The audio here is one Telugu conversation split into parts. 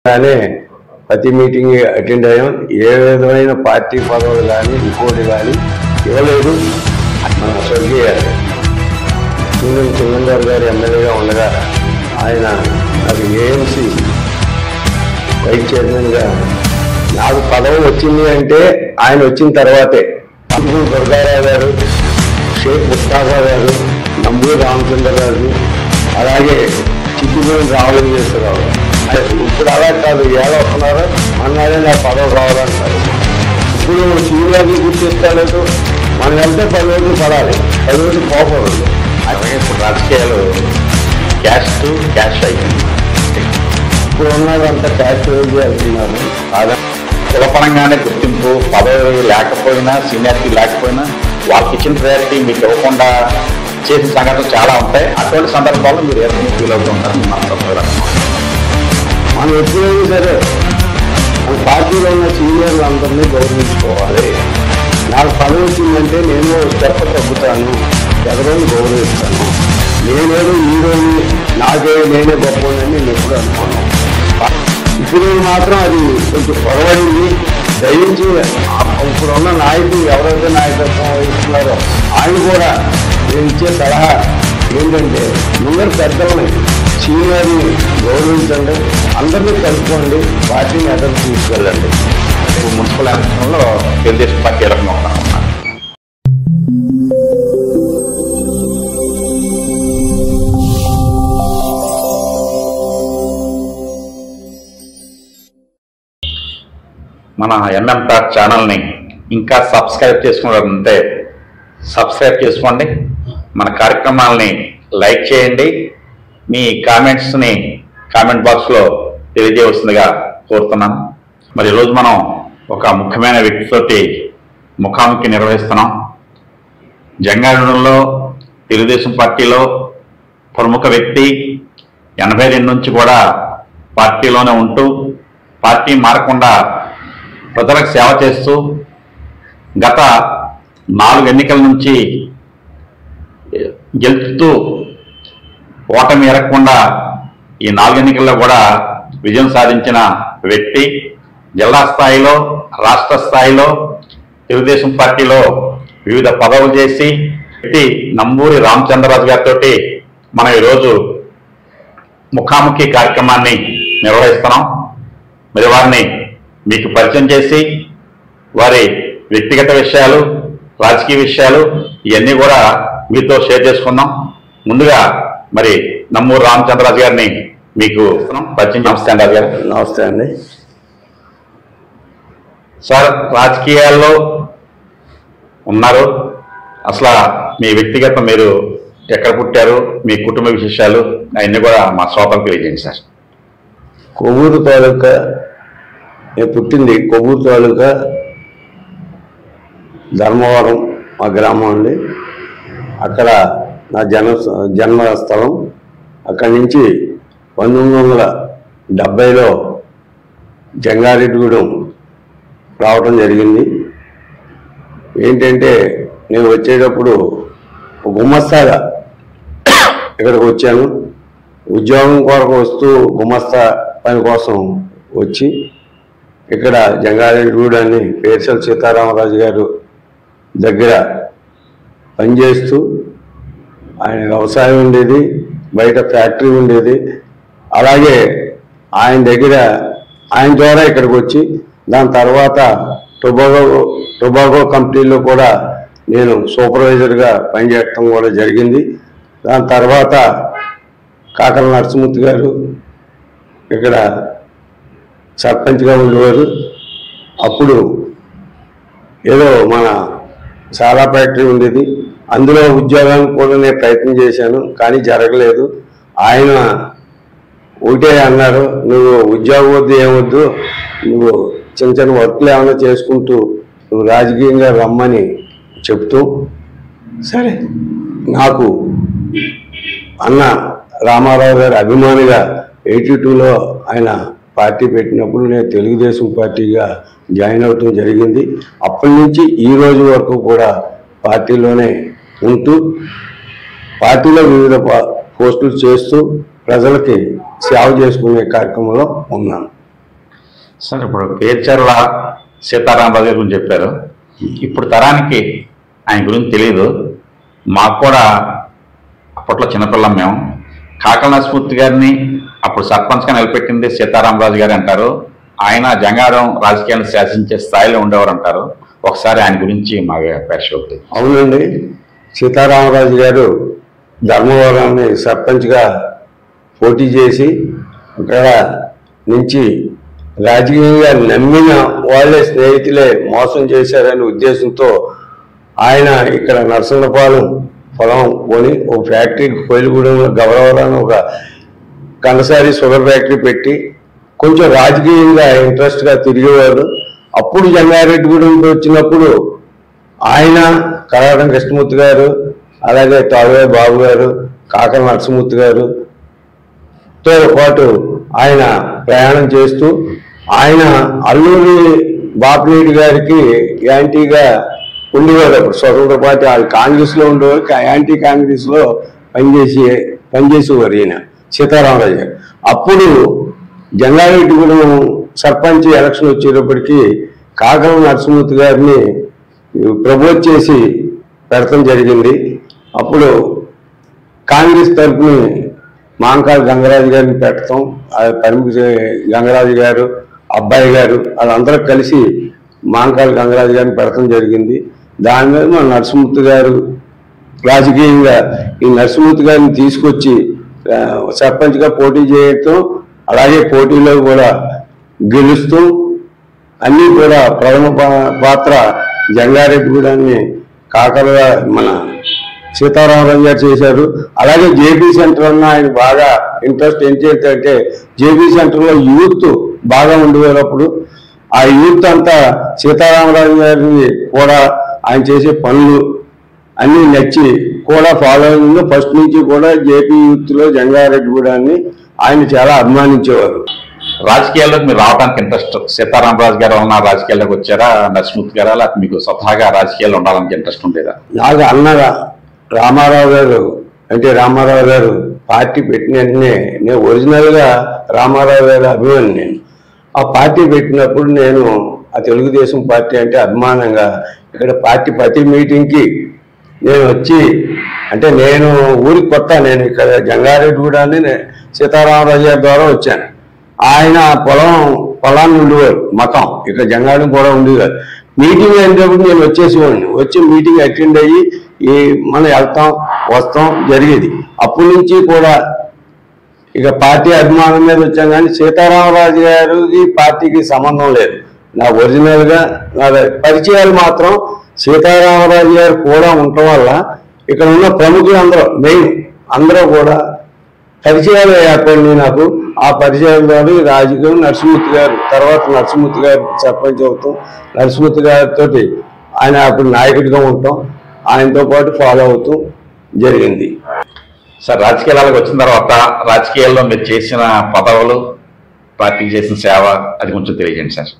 కానీ ప్రతి మీటింగ్ అటెండ్ అయ్యాం. ఏ విధమైన పార్టీ పదవులు కానీ ఇంకోటి కానీ ఇవ్వలేదు. మన స్వర్గీయ సింగంగారు గారు ఎమ్మెల్యేగా ఉండగా ఆయన నాకు ఏఎంసీ వైస్ చైర్మన్గా నాకు పదవి వచ్చింది అంటే ఆయన వచ్చిన తర్వాతే దుర్గారావు గారు, షేక్ ముస్తాఫా గారు, నంబూరి రామచంద్ర గారు, అలాగే చిట్టుమూరి రామలింగేశ్వరరావు. ఇప్పుడు అలా కాదు, ఎలా వస్తున్నారో అన్నాడే నాకు పదవి కావాలంటారు. ఇప్పుడు సీనియర్ని గుర్తిస్తాలేదు. మనం వెళ్తే 10 రోజులు పడాలి, 10 రోజులు పోకూడదు. అలాగే ఇప్పుడు రాజకీయాలు క్యాష్ అయ్యింది. ఇప్పుడు ఉన్నదంతా క్యాష్ వెళ్తున్నారు. కులపరంగానే గుర్తింపు, పదవి లేకపోయినా సీనియారిటీ లేకపోయినా వాళ్ళకి ఇచ్చిన ప్రయారిటీ మీకు ఇవ్వకుండా చేసిన సంఘటనలు చాలా ఉంటాయి. అటువంటి సందర్భాల్లో మీరు ఏదైనా ఫీల్ అవుతుంటారు. మనం ఎప్పుడైనా సరే మన పార్టీలో ఉన్న సీనియర్లు అందరినీ గౌరవించుకోవాలి. నాకు పదవి వచ్చిందంటే నేను స్టెప్ తగ్గుతాను, ఎవరైనా గౌరవిస్తాను. నేనేదో ఈరోజు నేనే గొప్పని నేను ఎప్పుడు అనుకున్నాను. ఇప్పుడు మాత్రం అది కొంచెం పొరవడింది. దయించి ఇప్పుడున్న నాయకులు ఎవరైతే నాయకత్వం వహిస్తున్నారో ఆయన కూడా నేను ఇచ్చే సలహా ఏంటంటే ముందరు పెద్దలని సీనియర్ని గౌరవించండి, అందరినీ కలుపుకోండి, పార్టీని ఎదురు తీసుకెళ్ళండి. మున్సిపల్ ఎలక్షన్లో తెలుగుదేశం పార్టీ రకంగా ఉన్నారు. మన ఎంఎం టాక్ ఛానల్ని ఇంకా సబ్స్క్రైబ్ చేసుకున్నారంటే సబ్స్క్రైబ్ చేసుకోండి. మన కార్యక్రమాలని లైక్ చేయండి. మీ కామెంట్స్ని కామెంట్ బాక్స్లో తెలియజేయవలసిందిగా కోరుతున్నాను. మరి ఈరోజు మనం ఒక ముఖ్యమైన వ్యక్తితోటి ముఖాముఖి నిర్వహిస్తున్నాం. జంగారెడ్డిలో తెలుగుదేశం పార్టీలో ప్రముఖ వ్యక్తి, 82 నుంచి కూడా పార్టీలోనే ఉంటూ పార్టీ మారకుండా ప్రజలకు సేవ చేస్తూ గత 4 ఎన్నికల నుంచి గెలుస్తూ ఓటమి ఎరగకుండా ఈ 4 ఎన్నికల్లో కూడా విజయం సాధించిన వ్యక్తి. జిల్లా స్థాయిలో, రాష్ట్ర స్థాయిలో తెలుగుదేశం పార్టీలో వివిధ పదవులు చేసి వ్యక్తి నంబూరి రామచంద్రరాజు గారితో మనం ఈరోజు ముఖాముఖి కార్యక్రమాన్ని నిర్వహిస్తున్నాం. మరి వారిని మీకు పరిచయం చేసి వారి వ్యక్తిగత విషయాలు, రాజకీయ విషయాలు ఇవన్నీ కూడా మీతో షేర్ చేసుకుందాం. ముందుగా మరి నంబూరి రామచంద్రరాజు గారిని మీకు పరిచయం. నమస్తే అండి రాజు గారు. నమస్తే అండి సార్. రాజకీయాల్లో ఉన్నారు, అసలు మీ వ్యక్తిగత మీరు ఎక్కడ పుట్టారు, మీ కుటుంబ విశేషాలు అవన్నీ కూడా మా శ్రోతలకు తెలియజేయండి సార్. కొవ్వూరు తాలూకా, నేను పుట్టింది కొవ్వూరు తాలూకా ధర్మవరం మా గ్రామం అండి. అక్కడ నా జన్మస్థలం. అక్కడి నుంచి 1970లో జంగారెడ్డిగూడెం రావటం జరిగింది. ఏంటంటే నేను వచ్చేటప్పుడు గుమస్తాగా ఇక్కడికి వచ్చాను. ఉద్యోగం కొరకు వస్తూ గుమస్తా పని కోసం వచ్చి ఇక్కడ జంగారెడ్డిగూడెన్ని పేర్చల సీతారామరాజు గారు దగ్గర పనిచేస్తూ, ఆయన వ్యవసాయం ఉండేది, బయట ఫ్యాక్టరీ ఉండేది. అలాగే ఆయన ద్వారా ఇక్కడికి వచ్చి దాని తర్వాత టొబాగో కంపెనీలో కూడా నేను సూపర్వైజర్గా పనిచేయడం కూడా జరిగింది. దాని తర్వాత కాకల నరసింహమూర్తి గారు ఇక్కడ సర్పంచ్గా ఉండేవారు. అప్పుడు ఏదో మన చాలా ఫ్యాక్టరీ ఉండేది, అందులో ఉద్యోగానికి కూడా నేను ప్రయత్నం చేశాను, కానీ జరగలేదు. ఆయన ఒకటే అన్నారు, నువ్వు ఉద్యోగం వద్దు, ఏమొద్దు, నువ్వు చిన్న చిన్న వర్క్లు ఏమైనా చేసుకుంటూ నువ్వు రాజకీయంగా రమ్మని చెప్తూ, సరే నాకు అన్న రామారావు గారి అభిమానిగా 82లో ఆయన పార్టీ పెట్టినప్పుడు నేను తెలుగుదేశం పార్టీగా జాయిన్ అవటం జరిగింది. అప్పటి నుంచి ఈ రోజు వరకు కూడా పార్టీలోనే ఉంటూ పార్టీలో వివిధ పోస్టులు చేస్తూ ప్రజలకి సేవ చేసుకునే కార్యక్రమంలో ఉన్నాను. సార్ ఇప్పుడు పేర్చర్ల సీతారామరాజు గారి గురించి చెప్పారు. ఇప్పుడు తరానికి ఆయన గురించి తెలియదు. మాకు కూడా అప్పట్లో చిన్నపిల్లం మేము. కాకల నరసింహమూర్తి గారిని అప్పుడు సర్పంచ్గా నిలబెట్టింది సీతారామరాజు గారు అంటారు. ఆయన జంగారం రాజకీయాన్ని శాసించే స్థాయిలో ఉండేవారు అంటారు. ఒకసారి ఆయన గురించి మా పేర్చోకి. అవునండి, సీతారామరాజు గారు ధర్మవరాన్ని సర్పంచ్గా పోటీ చేసి ఇక్కడ నుంచి రాజకీయంగా నమ్మిన వాళ్ళే స్నేహితులే మోసం చేశారనే ఉద్దేశంతో ఆయన ఇక్కడ నరసింహపాలెం పొలం కొని ఒక ఫ్యాక్టరీ కోయిలగూడెంలో గౌరవరాన్ని ఒక కనసారి షుగర్ ఫ్యాక్టరీ పెట్టి కొంచెం రాజకీయంగా ఇంట్రెస్ట్గా తిరిగేవారు. అప్పుడు జంగారెడ్డిగూడెంకి వచ్చినప్పుడు ఆయన కరాడం కృష్ణమూర్తి గారు, అలాగే తాళవే బాబు గారు, కాకల నరసింహమూర్తి గారుతో పాటు ఆయన ప్రయాణం చేస్తూ ఆయన అల్లూరి బాపిరెడ్డి గారికి యాంటీగా ఉండేవారు. అప్పుడు స్వతంత్ర పార్టీ వాళ్ళు కాంగ్రెస్లో ఉండేవారు, యాంటీ కాంగ్రెస్లో పనిచేసేవారు ఈయన సీతారామరాజు గారు. అప్పుడు జంగారెడ్డిగూడెం సర్పంచ్ ఎలక్షన్ వచ్చేటప్పటికి కాకల నరసింహమూర్తి గారిని ప్రపోజ్ చేసి పెడతాం జరిగింది. అప్పుడు కాంగ్రెస్ తరఫున మాంకాల గంగరాజు గారిని పెట్టడం, పరిమితి గంగరాజు గారు, అబ్బాయి గారు వాళ్ళందరూ కలిసి మాంకాల గంగరాజు గారిని పెడతాం జరిగింది. దాని మీద మన నరసింహమూర్తి గారు రాజకీయంగా ఈ నరసింహమూర్తి గారిని తీసుకొచ్చి సర్పంచ్గా పోటీ చేయటం, అలాగే పోటీలో కూడా గెలుస్తూ అన్నీ కూడా ప్రథమ పాత్ర జంగారెడ్డిగూడెన్ని కాకలుగా మన సీతారామరాజు గారు చేశారు. అలాగే జేపీ సెంటర్ అన్న ఆయన బాగా ఇంట్రెస్ట్ ఏం చేస్తే జేపీ సెంటర్లో యూత్ బాగా ఉండేటప్పుడు ఆ యూత్ అంతా సీతారామరాజు గారిని కూడా ఆయన చేసే పనులు అన్నీ నచ్చి కూడా ఫాలోయింగ్ ఫస్ట్ నుంచి కూడా జేపీ యూత్లో జంగారెడ్డిగూడెన్ని ఆయన చాలా అభిమానించేవారు. రాజకీయాల్లోకి మీరు రావడానికి ఇంట్రెస్ట్ సీతారామరాజు గారు వలన రాజకీయాల్లోకి వచ్చారా, నరసింహమూర్తి గారా, లేకపోతే మీకు స్వతహాగా రాజకీయాల్లో ఉండాలని ఇంట్రెస్ట్ ఉండేదా? నాకు అన్నగా రామారావు గారు అంటే రామారావు గారు పార్టీ పెట్టిన వెంటనే నేను ఒరిజినల్గా రామారావు గారు అభిమాని. నేను ఆ పార్టీ పెట్టినప్పుడు నేను ఆ తెలుగుదేశం పార్టీ అంటే అభిమానంగా ఇక్కడ పార్టీ ప్రతి మీటింగ్కి నేను వచ్చి అంటే నేను ఊరికి కొత్త, నేను ఇక్కడ జంగారెడ్డిగూడెన్ని సీతారామరాజు గారి ద్వారా వచ్చాను. ఆయన పొలాన్ని ఉండేవారు, మతం ఇక్కడ జంగారెడ్డి కూడా ఉండేవారు. మీటింగ్ అయినప్పుడు నేను వచ్చేసేవాడిని, వచ్చి మీటింగ్ అటెండ్ అయ్యి మనం వెళ్తాం వస్తాం జరిగేది. అప్పటి నుంచి కూడా ఇక పార్టీ అభిమానం మీద వచ్చాం. కానీ సీతారామరాజు గారికి పార్టీకి సంబంధం లేదు. నా ఒరిజినల్గా నా పరిచయాలు మాత్రం సీతారామరాజు గారు కూడా ఉండటం వల్ల ఇక్కడ ఉన్న ప్రముఖులు అందరూ కూడా పరిచయాలు ఏర్పడింది నాకు. ఆ పరిచయాల ద్వారా రాజకీయం నరసింహమూర్తి గారు తర్వాత నరసింహమూర్తి గారు సర్పంచ్ అవుతాం, నరసింహమూర్తి గారితో ఆయన అప్పుడు నాయకుడిగా ఉంటాం, ఆయనతో పాటు ఫాలో అవుతూ జరిగింది. సార్ రాజకీయాలకు వచ్చిన తర్వాత రాజకీయాల్లో మీరు చేసిన పదవులు, పార్టీకి చేసిన సేవ అది కొంచెం తెలియజేయండి సార్.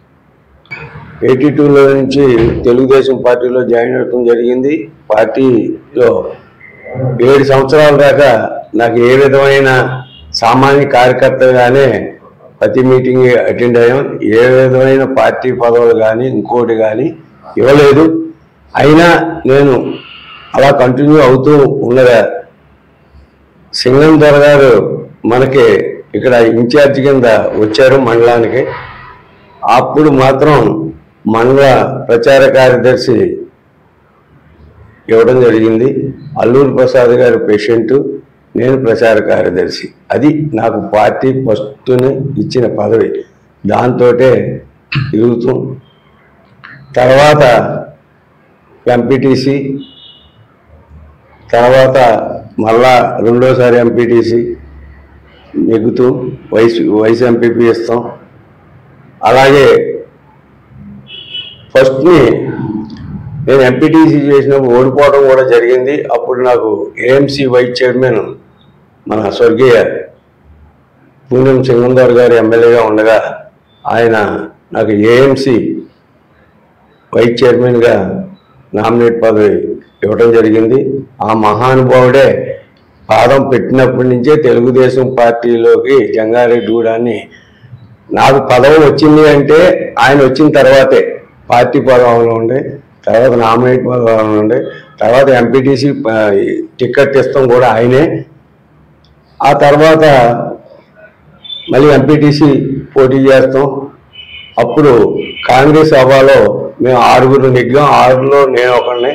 82లో నుంచి తెలుగుదేశం పార్టీలో జాయిన్ అవ్వడం జరిగింది. పార్టీలో 7 సంవత్సరాల దాకా నాకు ఏ విధమైన సామాన్య కార్యకర్తగానే ప్రతి మీటింగ్ అటెండ్ అయ్యాం. ఏ విధమైన పార్టీ పదవులు కానీ ఇంకోటి కానీ ఇవ్వలేదు. అయినా నేను అలా కంటిన్యూ అవుతూ ఉండగా సింగం దొర గారు మనకి ఇక్కడ ఇన్ఛార్జ్ కింద వచ్చారు మండలానికి. అప్పుడు మాత్రం మండల ప్రచార కార్యదర్శి ఇవ్వడం జరిగింది. అల్లూరి ప్రసాద్ గారు పేషెంట్, నేను ప్రచార కార్యదర్శి. అది నాకు పార్టీ ఫస్ట్ని ఇచ్చిన పదవి. దాంతో తిరుగుతూ తర్వాత ఎంపీటీసీ, తర్వాత మళ్ళా రెండోసారి ఎంపీటీసీ నెగ్గుతూ వైస్ ఎంపీపీ ఇస్తాం. అలాగే ఫస్ట్ని నేను ఎంపీటీసీ చేసినప్పుడు ఓడిపోవడం కూడా జరిగింది. అప్పుడు నాకు ఏఎంసీ వైస్ చైర్మన్ మన స్వర్గీయ పూనం సింగందర్ గారు ఎమ్మెల్యేగా ఉండగా ఆయన నాకు ఏఎంసీ వైస్ చైర్మన్గా నామినేట్ పదవి ఇవ్వడం జరిగింది. ఆ మహానుభావుడే పాదం పెట్టినప్పటి నుంచే తెలుగుదేశం పార్టీలోకి జంగారెడ్డిగూడెన్ని నాకు పదవి వచ్చింది అంటే ఆయన వచ్చిన తర్వాతే పార్టీ పదవులు ఉండే, తర్వాత నామినేట్ పదవులు ఉండే, తర్వాత ఎంపీటీసీ టికెట్ ఇస్తాం కూడా ఆయనే. ఆ తర్వాత మళ్ళీ ఎంపీటీసీ పోటీ చేస్తాం. అప్పుడు కాంగ్రెస్ సభలో మేము 6 నెగ్గాం, 6లో నేను ఒకడిని.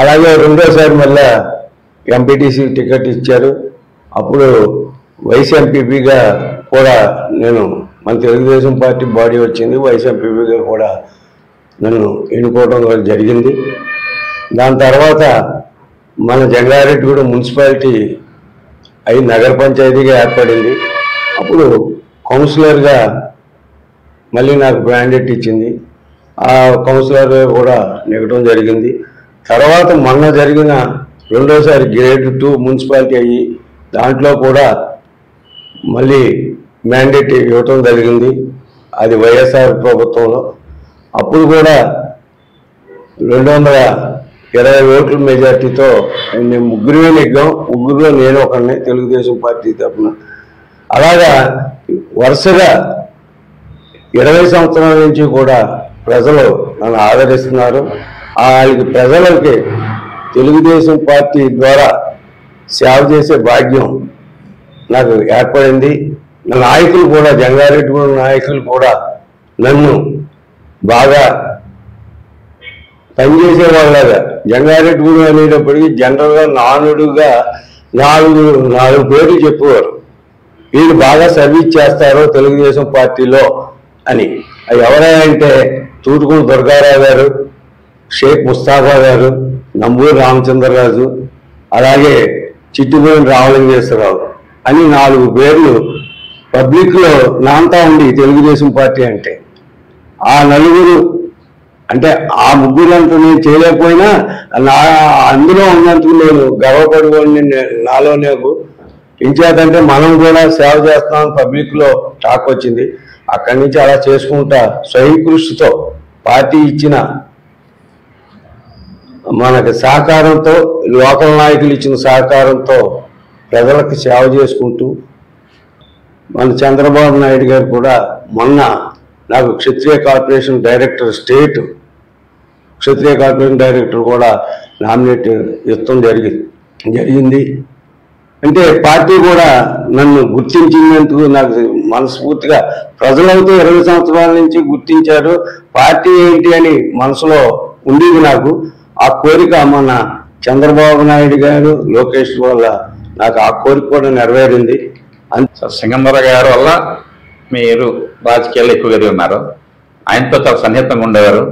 అలాగే రెండోసారి మళ్ళీ ఎంపీటీసీ టికెట్ ఇచ్చారు. అప్పుడు వైస్ ఎంపీపీగా కూడా నేను, మన తెలుగుదేశం పార్టీ బాడీ వచ్చింది, వైస్ ఎంపీపీగా కూడా నన్ను ఎన్నుకోవడం జరిగింది. దాని తర్వాత మన జంగారెడ్డిగూడెం మున్సిపాలిటీ అయి నగర పంచాయతీగా ఏర్పడింది. అప్పుడు కౌన్సిలర్గా మళ్ళీ నాకు మ్యాండేట్ ఇచ్చింది. ఆ కౌన్సిలర్ కూడా నెగ్గడం జరిగింది. తర్వాత మొన్న జరిగిన రెండోసారి గ్రేడ్ 2 మున్సిపాలిటీ అయ్యి దాంట్లో కూడా మళ్ళీ మ్యాండేట్ ఇవ్వటం జరిగింది. అది వైఎస్ఆర్ ప్రభుత్వంలో. అప్పుడు కూడా 220 ఓట్ల మెజార్టీతో మేము ముగ్గురుమే నెగ్గాం. ముగ్గురులో నేను ఒకడిని తెలుగుదేశం పార్టీ తరఫున. అలాగా వరుసగా 20 సంవత్సరాల నుంచి కూడా ప్రజలు నన్ను ఆదరిస్తున్నారు. వాళ్ళకి ప్రజలకి తెలుగుదేశం పార్టీ ద్వారా సేవ చేసే భాగ్యం నాకు ఏర్పడింది. నా నాయకులు కూడా, జంగారెడ్డిగూడెం నాయకులు కూడా నన్ను బాగా పనిచేసే వాళ్ళగా, జంగారెడ్డిగూడెం అనేటప్పటికీ జనరల్గా నానుడుగా 4 పేర్లు చెప్పేవారు. వీళ్ళు బాగా సర్వీస్ చేస్తారో తెలుగుదేశం పార్టీలో అని. అవి ఎవరంటే తూటుకూరు దుర్గారావు గారు, షేక్ ముస్తాఫా గారు, నంబూరి రామచంద్రరాజు, అలాగే చిట్టిపోయిన రామలింగేశ్వరరావు అని 4 పేర్లు పబ్లిక్లో నాంతా ఉంది తెలుగుదేశం పార్టీ అంటే. ఆ నలుగురు అంటే ఆ ముగ్గురంతా నేను చేయలేకపోయినా అందులో ఉన్నందుకు నేను గర్వపడుకోని నాలో నాకు ఇంచేతంటే మనం కూడా సేవ చేస్తామని పబ్లిక్లో టాక్ వచ్చింది. అక్కడి నుంచి అలా చేసుకుంటా స్వయం కృషితో పార్టీ ఇచ్చిన మనకి సహకారంతో, లోకల్ నాయకులు ఇచ్చిన సహకారంతో ప్రజలకు సేవ చేసుకుంటూ, మన చంద్రబాబు నాయుడు గారు కూడా మొన్న నాకు క్షత్రియ కార్పొరేషన్ డైరెక్టర్, స్టేట్ క్షత్రియ కార్పొరేషన్ డైరెక్టర్ కూడా నామినేట్ ఇవ్వడం జరిగింది. అంటే పార్టీ కూడా నన్ను గుర్తించినందుకు నాకు మనస్ఫూర్తిగా, ప్రజలైతే 20 సంవత్సరాల నుంచి గుర్తించారు. పార్టీ ఏంటి అని మనసులో ఉండేది నాకు. ఆ కోరిక మన చంద్రబాబు నాయుడు గారు, లోకేష్ వల్ల నాకు ఆ కోరిక కూడా నెరవేరింది. సింగంధర గారి వల్ల మీరు రాజకీయాల్లో ఎక్కువగా ఉన్నారు. ఆయనతో చాలా సన్నిహితంగా ఉండేవారు.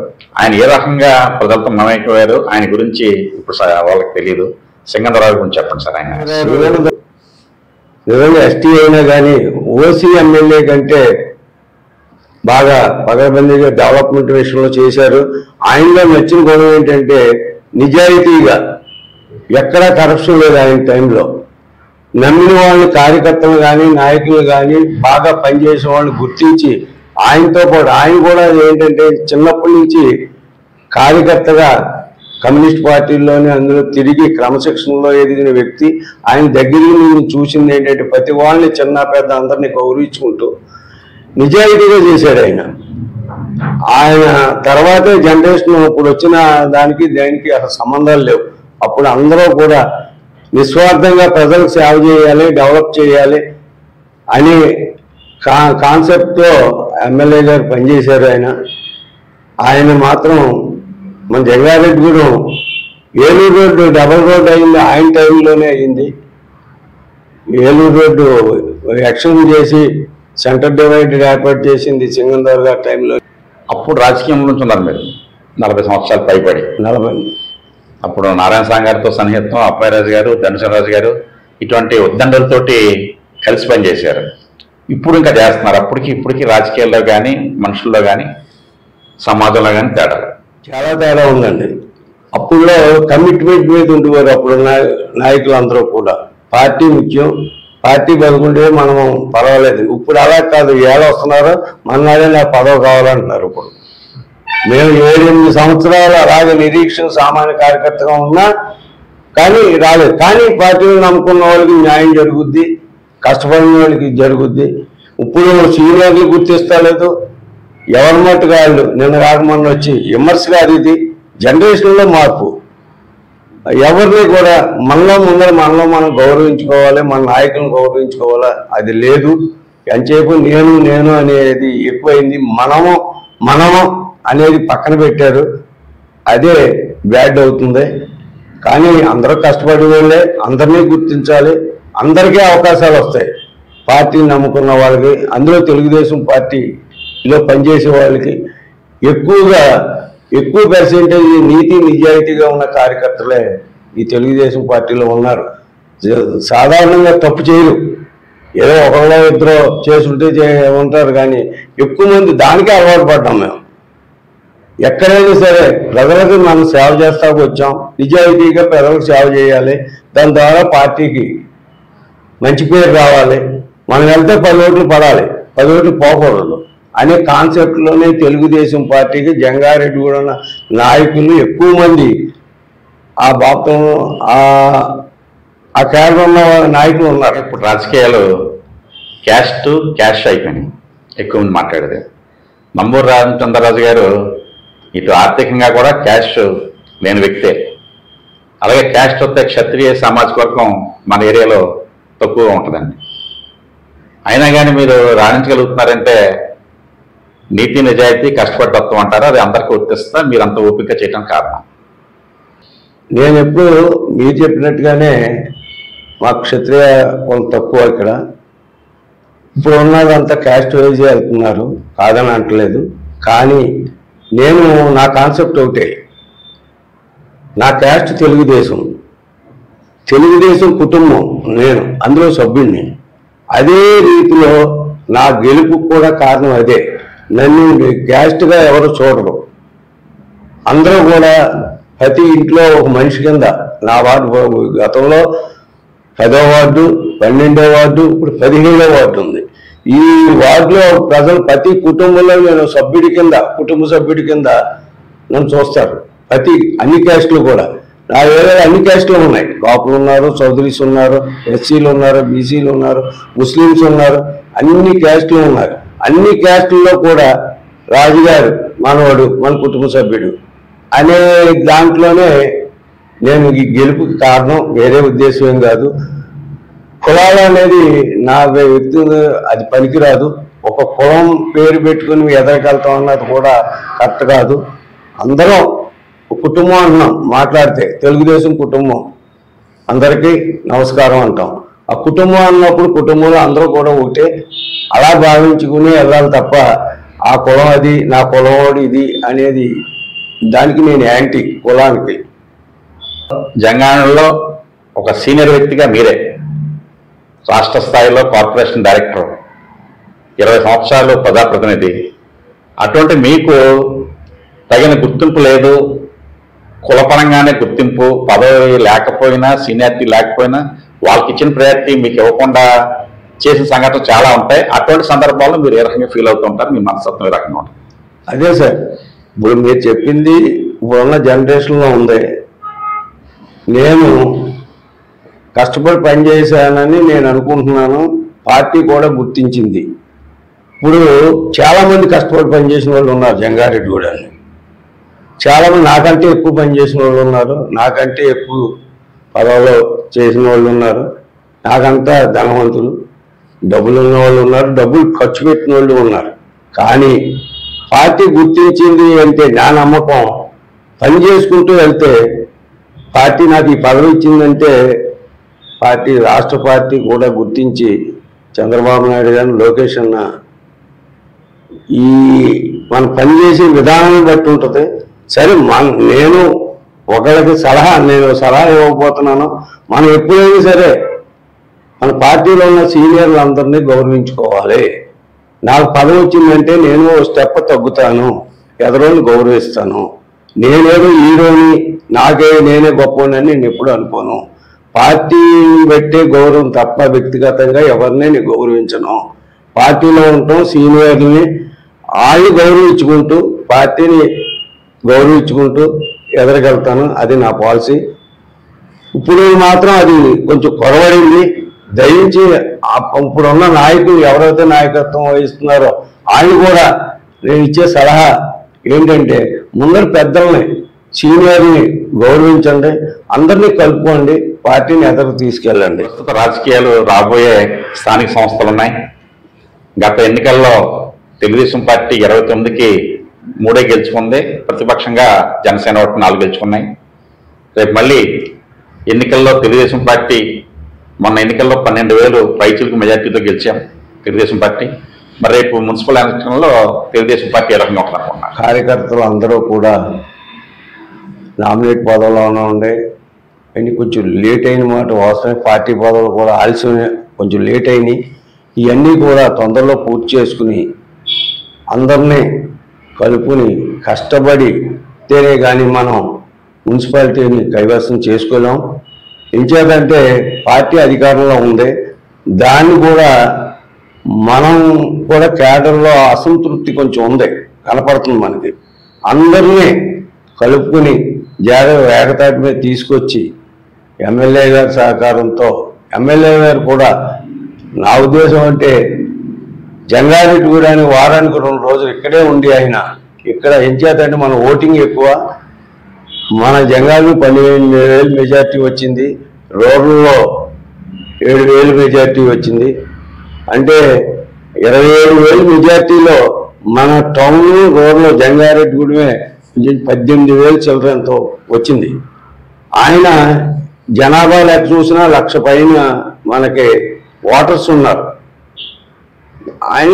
ఆయన ఏ రకంగా ప్రజలతో మమేకయ్యారు ఆయన గురించి ఇప్పుడు వాళ్ళకి తెలియదు. సింగంధరరావు గురించి చెప్పండి సార్. ఆయన నిజంగా ఎస్టీ అయినా కానీ ఓసీ ఎమ్మెల్యే కంటే బాగా పగడబందీగా డెవలప్మెంట్ విషయంలో చేశారు. ఆయనలో నచ్చిన గుణం ఏంటంటే నిజాయితీగా, ఎక్కడా కరప్షన్ లేదు ఆయన టైంలో. నమ్మిన వాళ్ళని, కార్యకర్తలు కానీ నాయకులు కానీ బాగా పనిచేసే వాళ్ళని గుర్తించి ఆయనతో పాటు, ఆయన కూడా ఏంటంటే చిన్నప్పటి నుంచి కార్యకర్తగా కమ్యూనిస్ట్ పార్టీల్లోనే అందులో తిరిగి క్రమశిక్షణలో ఎదిగిన వ్యక్తి. ఆయన దగ్గరికి నేను చూసింది ఏంటంటే ప్రతి వాళ్ళని, చిన్న పెద్ద అందరినీ గౌరవించుకుంటూ నిజాయితీగా చేశాడు ఆయన. ఆయన తర్వాతే జనరేషన్ ఇప్పుడు వచ్చిన దానికి దానికి అసలు సంబంధాలు లేవు. అప్పుడు అందరూ కూడా నిస్వార్థంగా ప్రజలకు సేవ చేయాలి, డెవలప్ చేయాలి అనే కాన్సెప్ట్తో ఎమ్మెల్యే గారు పనిచేశారు. ఆయన మాత్రం మన Jangareddygudem Eluru road double road అయింది ఆయన టైంలోనే అయింది. ఏలూరు రోడ్డు ఎక్స్టెండ్ చేసి సెంటర్ డివైడర్ ఏర్పాటు చేసింది సింగంధర గారి టైంలో. అప్పుడు రాజకీయం నుంచి ఉన్నారు మీరు 40 సంవత్సరాలు పైబడి. 40. అప్పుడు నారాయణ స్వామి గారితో సన్నిహితం, అప్పయ్యరాజు గారు, ధనుసరాజు గారు ఇటువంటి ఉద్దండలతోటి కలిసి పనిచేశారు. ఇప్పుడు ఇంకా చేస్తున్నారు. ఇప్పటికి రాజకీయాల్లో కానీ, మనుషుల్లో కానీ, సమాజంలో కానీ చాలా తేడా ఉందండి. అప్పుడులో కమిట్మెంట్ మీద ఉండేవారు అప్పుడు నాయకులందరూ కూడా. పార్టీ ముఖ్యం, పార్టీ బతుకుంటే మనం పర్వాలేదు. ఇప్పుడు అలా కాదు, ఏళ్ళు వస్తున్నారో మన్నాడే నాకు పదవి కావాలంటున్నారు. ఇప్పుడు మేము 7-8 సంవత్సరాలు అలాగే నిరీక్షణ సామాన్య కార్యకర్తగా ఉన్నా కానీ రాలేదు. కానీ పార్టీని నమ్ముకున్న వాళ్ళకి న్యాయం జరుగుద్ది, కష్టపడిన వాళ్ళకి జరుగుద్ది. ఇప్పుడు సీనియర్లు గుర్తిస్తలేదు, ఎవరి మట్టుగా వాళ్ళు నిన్న రాకమన్న వచ్చి విమర్శ కాదు, ఇది జనరేషన్లో మార్పు. ఎవరిని కూడా మనలో ముందర మనలో మనం గౌరవించుకోవాలి, మన నాయకులను గౌరవించుకోవాలా, అది లేదు. ఎంతసేపు నేను అనేది ఎక్కువైంది, మనము అనేది పక్కన పెట్టారు, అదే బ్యాడ్ అవుతుంది. కానీ అందరూ కష్టపడే వాళ్ళే, అందరినీ గుర్తించాలి, అందరికీ అవకాశాలు వస్తాయి. పార్టీని నమ్ముకున్న వాళ్ళకి, అందులో తెలుగుదేశం పార్టీలో పనిచేసే వాళ్ళకి ఎక్కువ పర్సెంటేజ్ నీతి నిజాయితీగా ఉన్న కార్యకర్తలే ఈ తెలుగుదేశం పార్టీలో ఉన్నారు. సాధారణంగా తప్పు చేయరు, ఏదో ఒకళ్ళో ఇద్దరు చేసుంటే ఉంటారు, కానీ ఎక్కువ మంది దానికే అలవాటు పడ్డాం. మేము ఎక్కడైనా సరే ప్రజలకు మనం సేవ చేస్తా వచ్చాం, నిజాయితీగా ప్రజలకు సేవ చేయాలి, దాని ద్వారా పార్టీకి మంచి పేరు రావాలి, మనం వెళ్తే 10 ఓట్లు పడాలి, 10 ఓట్లు పోకూడదు అనే కాన్సెప్ట్లోనే తెలుగుదేశం పార్టీకి జంగారెడ్డి కూడా నాయకులు ఎక్కువ మంది ఆ బాప్తం ఆ క్యాడర్ ఉన్న నాయకులు ఉన్నారు. ఇప్పుడు రాజకీయాలు క్యాష్ అయిపోయినాయి, ఎక్కువ మంది మాట్లాడేది. నంబూరు రామచంద్రరాజు గారు ఇటు ఆర్థికంగా కూడా క్యాష్ లేని వ్యక్తే. అలాగే క్యాష్ వస్తే క్షత్రియ సామాజిక వర్గం మన ఏరియాలో తక్కువగా ఉంటుందండి. అయినా కానీ మీరు రాణించగలుగుతున్నారంటే నీతి నిజాయితీ కష్టపడి తత్వం అంటారా? అది అందరికీ వర్తిస్తా, మీరు అంత ఓపిక చేయడం కారణం? నేను ఎప్పుడు మీరు చెప్పినట్టుగానే మా క్షత్రియ కొంత తక్కువ ఇక్కడ. ఇప్పుడు ఉన్నదంతా క్యాస్ట్ వైజ్ వెళ్తున్నారు, కాదని అంటలేదు. కానీ నా కాన్సెప్ట్ ఒకటే, నా క్యాస్ట్ తెలుగుదేశం కుటుంబం, నేను అందులో సభ్యుడిని. అదే రీతిలో నా గెలుపు కూడా కారణం అదే. నన్ను క్యాస్ట్గా ఎవరు చూడరు, అందరూ కూడా ప్రతి ఇంట్లో ఒక మనిషి కింద. నా వార్డు గతంలో 10వ వార్డు, 12వ వార్డు, ఇప్పుడు 17వ వార్డు ఉంది. ఈ వార్డులో ప్రజలు ప్రతి కుటుంబంలో నేను కుటుంబ సభ్యుడి కింద నన్ను చూస్తారు. అన్ని క్యాస్టులు కూడా నా ఏరియాలో అన్ని క్యాస్టులు ఉన్నాయి. కాపులు ఉన్నారు, చౌదరీస్ ఉన్నారు, ఎస్సీలు ఉన్నారు, బీసీలు ఉన్నారు, ముస్లిమ్స్ ఉన్నారు, అన్ని క్యాస్టులు ఉన్నారు. అన్ని క్యాస్టుల్లో కూడా రాజుగారు మనవాడు, మన కుటుంబ సభ్యుడు అనే దాంట్లోనే నేను ఈ గెలుపుకి కారణం, వేరే ఉద్దేశం ఏం కాదు. కులాలు అనేది నా వ్యక్తి అది పనికిరాదు. ఒక కులం పేరు పెట్టుకుని ఎదగలుగుతాం అన్నది కూడా కరెక్ట్ కాదు. అందరం కుటుంబం అంటున్నాం, మాట్లాడితే తెలుగుదేశం కుటుంబం, అందరికీ నమస్కారం అంటాం. ఆ కుటుంబం అన్నప్పుడు కుటుంబంలో అందరూ కూడా ఒకటే, అలా భావించుకుని వెళ్ళాలి తప్ప ఆ కులం అది, నా కులం ఇది అనేది దానికి నేను యాంటీ కులానికి. జంగాణలో ఒక సీనియర్ వ్యక్తిగా మీరే రాష్ట్ర స్థాయిలో కార్పొరేషన్ డైరెక్టర్, 20 సంవత్సరాలు ప్రజాప్రతినిధి. అటువంటి మీకు తగిన గుర్తింపు లేదు, కులపరంగానే గుర్తింపు, పదవి లేకపోయినా సీనియారిటీ లేకపోయినా వాళ్ళకి ఇచ్చిన ప్రయారిటీ మీకు ఇవ్వకుండా చేసిన సంఘటనలు చాలా ఉంటాయి. అటువంటి సందర్భాల్లో మీరు ఏ రకంగా ఫీల్ అవుతుంటారు, మీ మనస్తత్వం ఏ రకంగా ఉంటుంది? అదే సార్, ఇప్పుడు మీరు చెప్పింది ఇప్పుడున్న జనరేషన్లో ఉంది. నేను కష్టపడి పనిచేశానని నేను అనుకుంటున్నాను, పార్టీ కూడా గుర్తించింది. ఇప్పుడు చాలామంది కష్టపడి పనిచేసిన వాళ్ళు ఉన్నారు జంగారెడ్డి కూడా. చాలామంది నాకంటే ఎక్కువ పనిచేసిన వాళ్ళు ఉన్నారు, నాకంటే ఎక్కువ పదవిలో చేసిన వాళ్ళు ఉన్నారు, నాకంతా ధనవంతులు, డబ్బులు ఉన్న వాళ్ళు ఉన్నారు, డబ్బులు ఖర్చు పెట్టిన వాళ్ళు ఉన్నారు. కానీ పార్టీ గుర్తించింది అంటే నా నమ్మకం, పని చేసుకుంటూ వెళ్తే పార్టీ నాకు ఈ పదవి ఇచ్చిందంటే పార్టీ, రాష్ట్ర పార్టీ కూడా గుర్తించి చంద్రబాబు నాయుడు గారిని, లోకేష్ అన్న ఈ మనం పనిచేసే విధానాన్ని బట్టి ఉంటుంది. సరే, నేను ఒకళ్ళకి నేను సలహా ఇవ్వకపోతున్నాను. మనం ఎప్పుడైనా సరే మన పార్టీలో ఉన్న సీనియర్లు అందరినీ గౌరవించుకోవాలి. నాకు పదవి వచ్చిందంటే నేను స్టెప్ తగ్గుతాను, ఎదరోని గౌరవిస్తాను. నేనేదో హీరోని, నేనే గొప్పని నేను ఎప్పుడు అనుకోను. పార్టీని పెట్టే గౌరవం తప్ప వ్యక్తిగతంగా ఎవరిని నేను గౌరవించను. పార్టీలో ఉంటాం, సీనియర్ని వాళ్ళు గౌరవించుకుంటూ పార్టీని గౌరవించుకుంటూ ఎదరగలుగుతాను. అది నా పాలసీ. ఇప్పుడు మాత్రం అది కొంచెం కొరవడింది. దయించి ఇప్పుడున్న నాయకులు ఎవరైతే నాయకత్వం వహిస్తున్నారో ఆయన కూడా నేను ఇచ్చే సలహా ఏంటంటే ముందర పెద్దల్ని సీనియర్ని గౌరవించండి, అందరినీ కలుపుకోండి, పార్టీని ఎదరికి తీసుకెళ్ళండి. ప్రస్తుత రాజకీయాలు రాబోయే స్థానిక సంస్థలు ఉన్నాయి. గత ఎన్నికల్లో తెలుగుదేశం పార్టీ 29కి 3 గెలుచుకుంది. ప్రతిపక్షంగా జనసేన 4 గెలుచుకున్నాయి. రేపు మళ్ళీ ఎన్నికల్లో తెలుగుదేశం పార్టీ మొన్న ఎన్నికల్లో 12,000 పైచులకు మెజార్టీతో గెలిచాం తెలుగుదేశం పార్టీ. మరి రేపు మున్సిపల్ ఎలక్షన్లో తెలుగుదేశం పార్టీ ఏ రకంగా ఉంటున్నారు? కార్యకర్తలు అందరూ కూడా నామినేట్ పదవులోనే ఉండే అన్ని కొంచెం లేట్ అయిన మాట వాస్తవం. పార్టీ పదవులు కూడా ఆలస్యం కొంచెం లేట్ అయినాయి. ఇవన్నీ కూడా తొందరలో పూర్తి చేసుకుని అందరినీ కలుపుని కష్టపడితేనే కానీ మనం మున్సిపాలిటీని కైవసం చేసుకోలేం. ఎంచేదంటే పార్టీ అధికారంలో ఉంది, దాన్ని కూడా మనం కూడా కేడర్లో అసంతృప్తి కొంచెం ఉంది, కనపడుతుంది మనకి. అందరినీ కలుపుకుని ఏకతాటి మీద తీసుకొచ్చి ఎమ్మెల్యే గారి సహకారంతో, ఎమ్మెల్యే గారు కూడా నా ఉద్దేశం అంటే జంగారెడ్డి కూడా వారానికి 2 రోజులు ఇక్కడే ఉండి ఆయన ఇక్కడ ఎంచేతంటే మన ఓటింగ్ ఎక్కువ, మన జంగారెడ్డి 12,000 మెజార్టీ వచ్చింది, రూరల్లో 7,000 మెజార్టీ వచ్చింది. అంటే 27,000 మెజార్టీలో మన టౌన్ రూరల్ జంగారెడ్డి గూడమే 18,000 చిల్డ్రన్తో వచ్చింది. ఆయన జనాభా లెక్క చూసినా 1,00,000 పైన మనకి ఓటర్స్ ఉన్నారు. ఆయన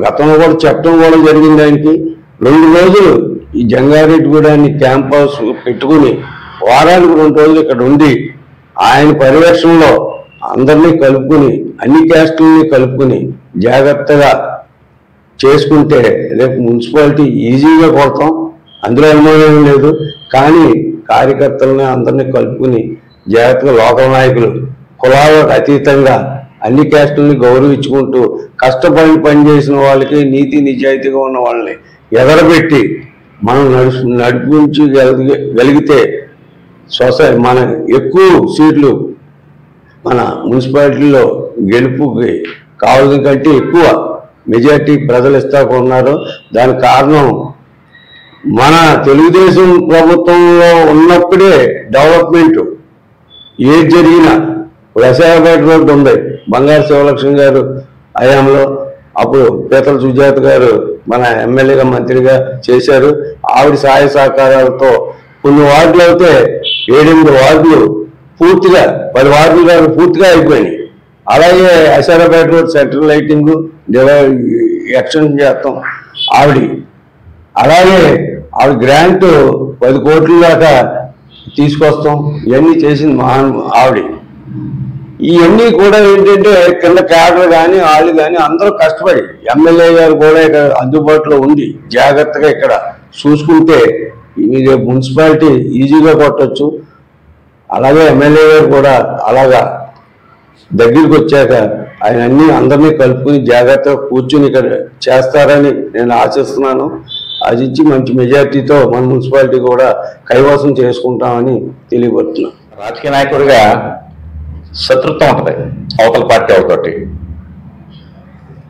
గతంలో కూడా చెప్పడం కూడా జరిగింది. ఆయనకి 2 రోజులు ఈ జంగారెడ్డి గూడాన్ని క్యాంప్ హౌస్ పెట్టుకుని వారానికి 2 రోజులు ఇక్కడ ఉండి ఆయన పర్యవేక్షణలో అందరినీ కలుపుకుని అన్ని క్యాస్టులని కలుపుకుని జాగ్రత్తగా చేసుకుంటే రేపు మున్సిపాలిటీ ఈజీగా కొడతాం, అందులో అనుమానం లేదు. కానీ కార్యకర్తలని అందరినీ కలుపుకుని జాగ్రత్తగా లోకల్ నాయకులు కులాలకు అతీతంగా అన్ని క్యాస్టుల్ని గౌరవించుకుంటూ కష్టపడి పనిచేసిన వాళ్ళకి నీతి నిజాయితీగా ఉన్న వాళ్ళని ఎదరబెట్టి మనం నడిపించగలిగితే మన ఎక్కువ సీట్లు మన మున్సిపాలిటీలో గెలుపుకి కావాల్సిన కంటే ఎక్కువ మెజార్టీ ప్రజలు ఇస్తాకున్నారు. దానికి కారణం మన తెలుగుదేశం ప్రభుత్వంలో ఉన్నప్పుడే డెవలప్మెంట్ ఏది జరిగినా విశాఖపేట రోడ్డు ఉంది, బంగారు శివలక్ష్మి గారు హయాంలో, అప్పుడు పీతల సుజాత గారు మన ఎమ్మెల్యేగా మంత్రిగా చేశారు. ఆవిడ సహాయ సహకారాలతో కొన్ని వార్డులు అయితే 7-8 వార్డులు పూర్తిగా 10 వార్డులు గారు పూర్తిగా అయిపోయినాయి. అలాగే Visakhapeta road central lighting extension చేస్తాం ఆవిడ. అలాగే ఆవిడ గ్రాంట్ 10 కోట్ల దాకా తీసుకొస్తాం. ఇవన్నీ చేసింది ఆవిడ. ఇవన్నీ కూడా ఏంటంటే కింద క్యాడర్ కానీ వాళ్ళు కానీ అందరూ కష్టపడి ఎమ్మెల్యే గారు కూడా ఇక్కడ అందుబాటులో ఉండి జాగ్రత్తగా ఇక్కడ చూసుకుంటే రేపు మున్సిపాలిటీ ఈజీగా కొట్టచ్చు. అలాగే ఎమ్మెల్యే గారు కూడా అలాగా దగ్గరికి వచ్చాక ఆయన అందరినీ కలుపుకుని జాగ్రత్తగా కూర్చుని ఇక్కడ చేస్తారని నేను ఆశిస్తున్నాను. అది ఇచ్చి మంచి మెజార్టీతో మన మున్సిపాలిటీ కూడా కైవసం చేసుకుంటామని తెలియబడుతున్నాను. రాజకీయ నాయకుడిగా శత్రుత్వం ఉంటుంది అవతల పార్టీ అవుతోటి,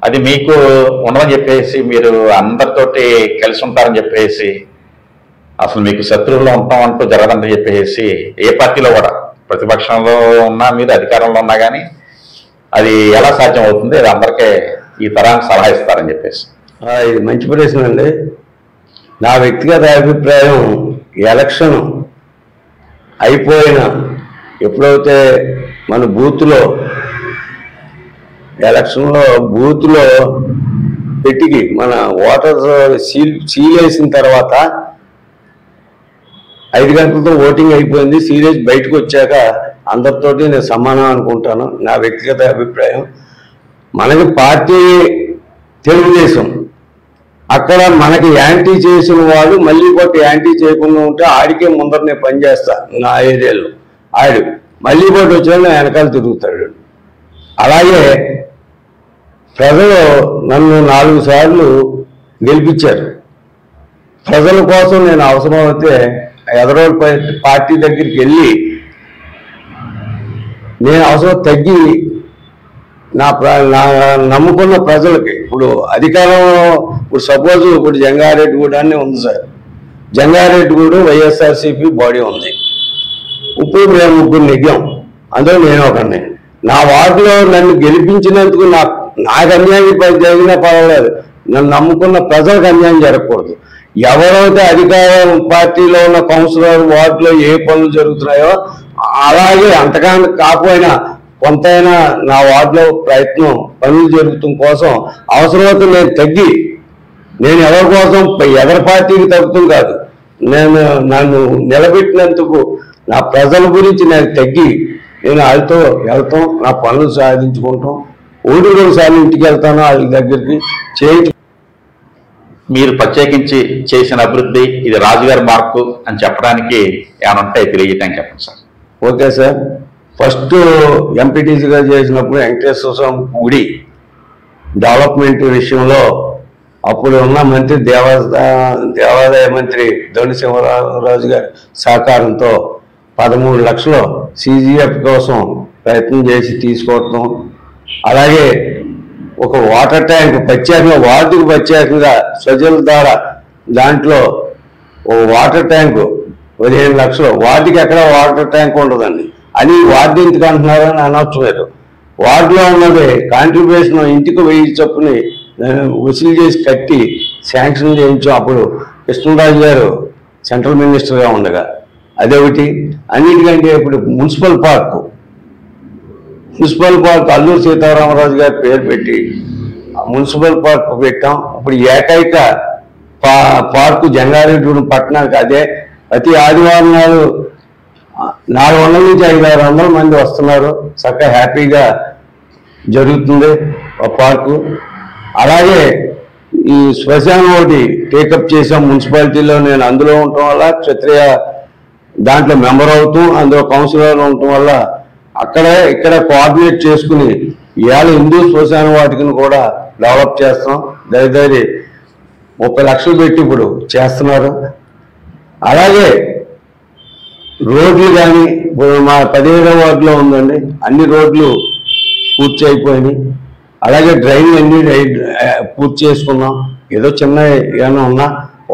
అది మీకు ఉండదని చెప్పేసి మీరు అందరితోటి కలిసి ఉంటారని చెప్పేసి అసలు మీకు శత్రువుల్లో ఉంటామంటూ జరగదని చెప్పేసి ఏ పార్టీలో కూడా ప్రతిపక్షంలో ఉన్నా మీరు అధికారంలో ఉన్నా కానీ అది ఎలా సాధ్యం అవుతుంది? అది అందరికీ ఈ తరానికి సలహా ఇస్తారని చెప్పేసి. ఇది మంచి ప్రశ్న అండి. నా వ్యక్తిగత అభిప్రాయం ఎలక్షన్ అయిపోయిన ఎప్పుడైతే మన బూత్లో ఎలక్షన్లో బూత్లో పెట్టికి మన ఓటర్స్ సీల్ వేసిన తర్వాత 5 గంటలతో ఓటింగ్ అయిపోయింది. సీరియస్ బయటకు వచ్చాక అందరితోటి నేను సమానం అనుకుంటాను. నా వ్యక్తిగత అభిప్రాయం. మనకి పార్టీ తెలుగుదేశం, అక్కడ మనకి యాంటీ చేసిన వాడు మళ్ళీ కొట్టి యాంటీ చేయకుండా ఉంటే ఆడికే ముందరనే పనిచేస్తా. నా ఏరియాలో ఆడు మళ్ళీ కొట్టి వచ్చినా వెనకాల తిరుగుతాడు. అలాగే ప్రజలు నన్ను 4 సార్లు గెలిపించారు. ప్రజల కోసం నేను అవసరమైతే ఎదరోడ్ పార్టీ దగ్గరికి వెళ్ళి నేను అవసరం తగ్గి నా నమ్ముకున్న ప్రజలకి ఇప్పుడు అధికారంలో ఇప్పుడు సపోజ్ ఇప్పుడు జంగారెడ్డిగూడ అని ఉంది సార్. జంగారెడ్డిగూడ వైఎస్ఆర్సీపీ బాడీ ఉంది. ఇప్పుడు మేము ముగ్గురు నెగ్గాం, అందులో నేను ఒకరిని. నా వార్డులో నన్ను గెలిపించినందుకు నాకు అన్యాయం జరిగినా పర్వాలేదు, నన్ను నమ్ముకున్న ప్రజలకు అన్యాయం జరగకూడదు. ఎవరైతే అధికార పార్టీలో ఉన్న కౌన్సిలర్ వార్డులో ఏ పనులు జరుగుతున్నాయో అలాగే అంతకన్నా కాకపోయినా కొంతైనా నా వార్డులో ప్రయత్నం పనులు జరుగుతాం కోసం అవసరమైతే నేను తగ్గి, నేను ఎవరి కోసం ఎవరి పార్టీకి తగ్గుతాం కాదు, నేను నన్ను నిలబెట్టినందుకు నా ప్రజల గురించి నేను తగ్గి నేను వాళ్ళతో వెళ్తాం, నా పనులు సాధించుకుంటాం. 1-2 సార్లు ఇంటికి వెళ్తాను వాళ్ళ దగ్గరికి చేయించు. మీరు ప్రత్యేకించి చేసిన అభివృద్ధి ఇది రాజుగారి మార్కు అని చెప్పడానికి ఏమైనా ఉంటాయి తెలియజేయడానికి చెప్పండి సార్. Okay sir. ఫస్ట్ ఎంపీటీసీగా చేసినప్పుడు వెంకటేశ్వర స్వామి గుడి డెవలప్మెంట్ విషయంలో అప్పుడు ఉన్న మంత్రి దేవాదాయ మంత్రి ధోని సింహరాజు గారి సహకారంతో 13 లక్షలు CGF కోసం ప్రయత్నం చేసి తీసుకోవటం, అలాగే ఒక వాటర్ ట్యాంక్ ప్రత్యేకంగా వార్డుకు ప్రత్యేకంగా స్వజల ద్వారా దాంట్లో ఒక వాటర్ ట్యాంకు 15 లక్షలు. వార్డుకి ఎక్కడ వాటర్ ట్యాంక్ ఉండదండి అని వార్డు ఇంటికి అంటున్నారని అనవచ్చు. మీరు వార్డులో ఉన్నది కాంట్రిబ్యూషన్ ఇంటికి 1000 చొప్పుని వసూలు చేసి కట్టి శాంక్షన్ చేయించాం. అప్పుడు కృష్ణరాజు గారు సెంట్రల్ మినిస్టర్గా ఉండగా అదొకటి. అన్నిటికంటే ఇప్పుడు మున్సిపల్ పార్క్ అల్లూరు సీతారామరాజు గారి పేరు పెట్టి మున్సిపల్ పార్క్ పెట్టాం. ఇప్పుడు ఏకైక పార్కు జంగారెడ్డి పట్టణానికి అదే. ప్రతి ఆదివారం నాడు 400 నుంచి 500-600 మంది వస్తున్నారు. చక్కగా హ్యాపీగా జరుగుతుంది ఆ పార్కు. అలాగే ఈ శ్మశానం ఒకటి టేకప్ చేసాం మున్సిపాలిటీలో. నేను అందులో ఉండటం వల్ల క్షత్రియ దాంట్లో మెంబర్ అవుతూ అందులో కౌన్సిలర్ ఉండటం వల్ల ఇక్కడ కోఆర్డినేట్ చేసుకుని ఇవాళ హిందూ శ్మశాన వాటికను కూడా డెవలప్ చేస్తున్నాం. దయచేసి 30 లక్షలు పెట్టి ఇప్పుడు చేస్తున్నారు. అలాగే రోడ్లు కానీ ఇప్పుడు మా 15వ వార్డులో ఉందండి, అన్ని రోడ్లు పూర్తి అయిపోయినాయి. అలాగే డ్రైన్లు అన్ని పూర్తి చేసుకున్నాం. ఏదో చిన్న ఏమైనా ఉన్నా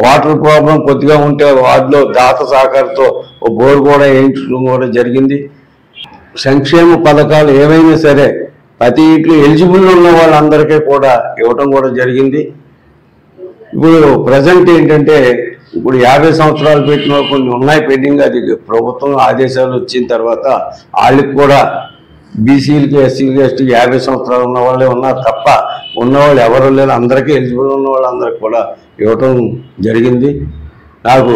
వాటర్ ప్రాబ్లం కొద్దిగా ఉంటే వార్డులో దాత సహకారంతో ఓ బోర్ కూడా వేయించడం కూడా జరిగింది. సంక్షేమ పథకాలు ఏవైనా సరే ప్రతి ఇంట్లో ఎలిజిబుల్ ఉన్న వాళ్ళందరికీ కూడా ఇవ్వటం కూడా జరిగింది. ఇప్పుడు ప్రజెంట్ ఏంటంటే ఇప్పుడు 50 సంవత్సరాలు పెట్టిన కొన్ని ఉన్నాయి పెండింగ్. అది ప్రభుత్వం ఆదేశాలు వచ్చిన తర్వాత వాళ్ళకి కూడా బీసీలకి ఎస్సీలకి ఎస్టీ 50 సంవత్సరాలు ఉన్న వాళ్ళే ఉన్నారు తప్ప ఉన్నవాళ్ళు ఎవరు లేరు. అందరికీ ఎలిజిబుల్ ఉన్న వాళ్ళందరికీ కూడా ఇవ్వటం జరిగింది. నాకు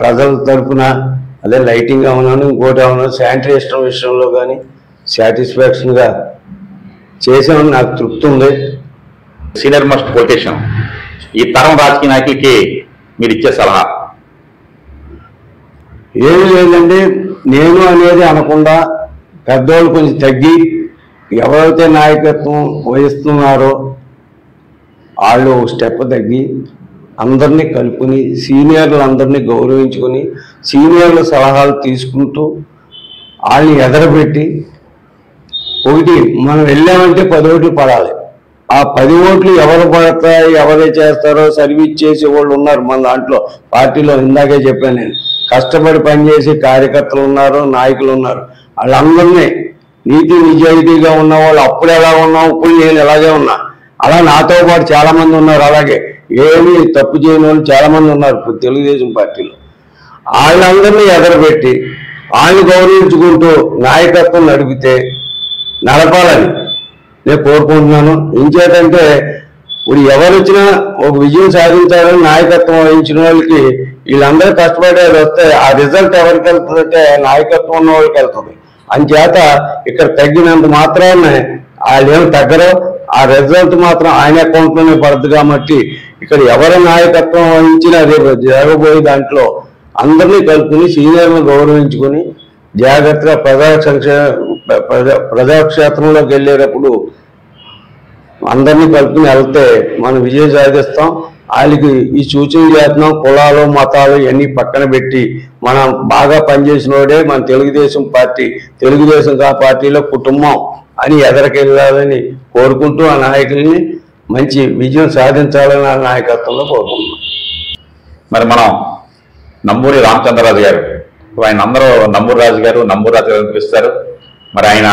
ప్రజల తరఫున అదే లైటింగ్ అవునాను ఇంకోటి అవునా శానిటేషన్ విషయంలో కానీ సాటిస్ఫాక్షన్గా చేసామని నాకు తృప్తి ఉంది. సీనియర్ మోస్ట్ పొలిటీషియన్, ఈ తరం రాజకీయ నాయకులకి మీరు ఇచ్చే సలహా ఏమి లేదండి. నేను అనేది అనకుండా పెద్దవాళ్ళు కొంచెం తగ్గి ఎవరైతే నాయకత్వం వహిస్తున్నారో వాళ్ళు స్టెప్ తగ్గి అందరినీ కలుపుకుని సీనియర్లందరినీ గౌరవించుకొని సీనియర్ల సలహాలు తీసుకుంటూ వాళ్ళని ఎదరబెట్టి ఒకటి మనం వెళ్ళామంటే 10 ఓట్లు పడాలి. ఆ 10 ఓట్లు ఎవరు పడతాయి ఎవరే చేస్తారో సర్వీస్ చేసే వాళ్ళు ఉన్నారు మన దాంట్లో పార్టీలో. ఇందాకే చెప్పాను నేను, కష్టపడి పనిచేసే కార్యకర్తలు ఉన్నారు, నాయకులు ఉన్నారు. వాళ్ళందరినీ నీతి నిజాయితీగా ఉన్న వాళ్ళు అప్పుడు ఎలా ఉన్నాం ఇప్పుడు నేను ఎలాగే ఉన్నా అలా నాతో పాటు చాలా మంది ఉన్నారు. అలాగే ఏమీ తప్పు చేయని వాళ్ళు చాలా మంది ఉన్నారు ఇప్పుడు తెలుగుదేశం పార్టీలో. వాళ్ళందరినీ ఎదరబెట్టి వాళ్ళని గౌరవించుకుంటూ నాయకత్వం నడపాలని నేను కోరుకుంటున్నాను. ఇంకేంటంటే ఇప్పుడు ఎవరు వచ్చినా ఒక విజయం సాధించాలని నాయకత్వం వహించిన వాళ్ళకి వీళ్ళందరూ కష్టపడేది వస్తే ఆ రిజల్ట్ ఎవరికి వెళ్తుందంటే నాయకత్వం ఉన్న వాళ్ళకి వెళ్తుంది. అంచేత ఇక్కడ తగ్గినంత మాత్రాన్ని వాళ్ళు ఏమి తగ్గరో ఆ రిజల్ట్ మాత్రం ఆయన అకౌంట్లోనే పడుతుంది. కాబట్టి ఇక్కడ ఎవరి నాయకత్వం వహించినా రేపు జరగబోయే దాంట్లో అందరినీ కలుపుకుని సీనియర్లను గౌరవించుకొని జాగ్రత్తగా ప్రజాక్షేత్రంలోకి వెళ్ళేటప్పుడు అందరినీ కలుపుకుని వెళ్తే మనం విజయం సాధిస్తాం. వాళ్ళకి ఈ సూచనలు చేస్తున్నాం. కులాలు మతాలు ఇవన్నీ పక్కన పెట్టి మనం బాగా పనిచేసినోడే మన తెలుగుదేశం పార్టీ, తెలుగుదేశం పార్టీలో కుటుంబం అని ఎదరికెళ్ళాలని కోరుకుంటూ ఆ నాయకుల్ని మంచి విజయం సాధించాలని ఆ నాయకత్వంలో కోరుకుంటున్నాం. మరి మనం నంబూరి రామచంద్రరాజు గారు, ఆయన అందరూ నంబూరి రాజు గారు పిలుస్తారు. మరి ఆయన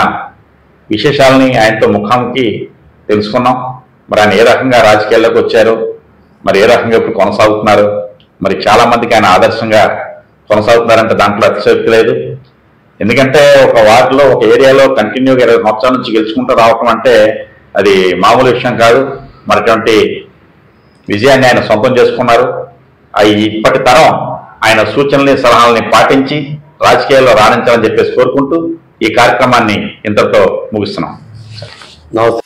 విశేషాలని ఆయనతో ముఖాముఖి తెలుసుకున్నాం. మరి ఆయన ఏ రకంగా రాజకీయాల్లోకి వచ్చారు, మరి ఏ రకంగా ఇప్పుడు కొనసాగుతున్నారు, మరి చాలా మందికి ఆయన ఆదర్శంగా కొనసాగుతున్నారంటే దాంట్లో అతిశయోక్తి లేదు. ఎందుకంటే ఒక వార్డులో ఒక ఏరియాలో కంటిన్యూగా 20 సంవత్సరాల నుంచి గెలుచుకుంటూ రావటం అంటే అది మామూలు విషయం కాదు. మరిటువంటి విజయాన్ని ఆయన సొంతం చేసుకున్నారు. ఇప్పటి తరం ఆయన సూచనల్ని సలహాలని పాటించి రాజకీయాల్లో రాణించాలని చెప్పేసి కోరుకుంటూ ఈ కార్యక్రమాన్ని ఇంతటితో ముగిస్తున్నాం. నమస్తే.